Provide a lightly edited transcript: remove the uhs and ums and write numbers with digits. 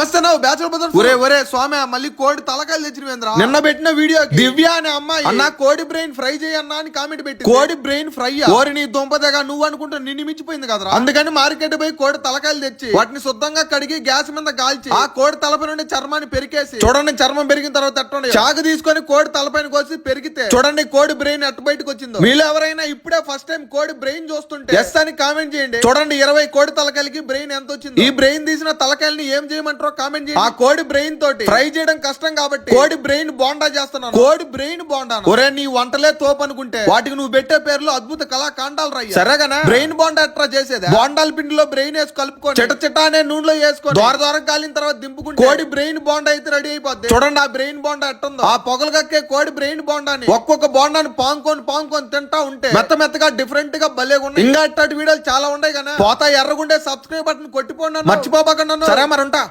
నమస్తే నా bachelor brothers. ఒరే స్వామి మళ్ళీ కోడి తలకాయలు తెచ్చినవేంద్రా? నిన్న పెట్టిన వీడియో దివ్య అనే అమ్మాయి అన్న కోడి బ్రెయిన్ ఫ్రై చేయన్నా అని కామెంట్ పెట్టి కోడి బ్రెయిన్ ఫ్రై ఓరి నీ దుంపదగా నువ్వు అనుకుంటా నిన్ను మించిపోయింది కదరా. అందుకని మార్కెట్ పోయి కోడి తలకాయలు తెచ్చి వాటిని శుద్ధంగా కడిగి గ్యాస్ మీద కాల్చి ఆ కోడి తలపై నుండి చర్మాన్ని పెరికేసి చూడండి, చర్మం పెరిగిన తర్వాత ఎట్టండి చాకు తీసుకొని కోడి తలపైన కోసి పెరిగితే చూడండి కోడి బ్రెయిన్ ఎట్టు బయటకు వచ్చిందో. మీరు ఎవరైనా ఇప్పుడే ఫస్ట్ టైం కోడి బ్రెయిన్ చూస్తుంటే ఎస్ అని కామెంట్ చేయండి. చూడండి 20 కోడి తలకాయలకి బ్రెయిన్ ఎంత వచ్చింది. ఈ బ్రెయిన్ తీసిన తలకాయల్ని ఏం చేయమంటారో కామెంట్ చేయండి. ఆ కోడి బ్రెయిన్ తోటి ఫ్రై చేయడం కష్టం కాబట్టి కోడి బ్రెయిన్ బోండా చేస్తున్నాను. కోడి బ్రెయిన్ బోండా ఒరే నీ వంటలే తోపు అనుకుంటే వాటికి నువ్వు పెట్టే పేర్లు అద్భుత కళాకాండాలు రయ్య. సరేగానా బ్రెయిన్ బోండా ఎట్రా చేసేది? బోండాల పిండిలో బ్రెయిన్ వేసి కలుపుకొని చిట అనే నూనెలో వేసుకొని దూరం కాలిన తర్వాత దింపుకుంటే కోడి బ్రెయిన్ బోండా అయితే రెడీ అయిపోద్ది. చూడండి ఆ బ్రెయిన్ బోండా ఎట్టుందో. ఆ పొగలు కక్కే కోడి బ్రెయిన్ బోండాని ఒక్కొక్క బోండాని పాంకొని తింటా ఉంటే మెత్తగా డిఫరెంట్ గా భలే ఉన్నాయి. ఇంకా ఇట్లాంటి వీడియోలు చాలా ఉన్నాయి కదా. పోతా ఎర్రగుండే సబ్స్క్రైబ్ బటన్ కొట్టిపోండి, మర్చిపోబాకండి. సరే మరి ఉంటా.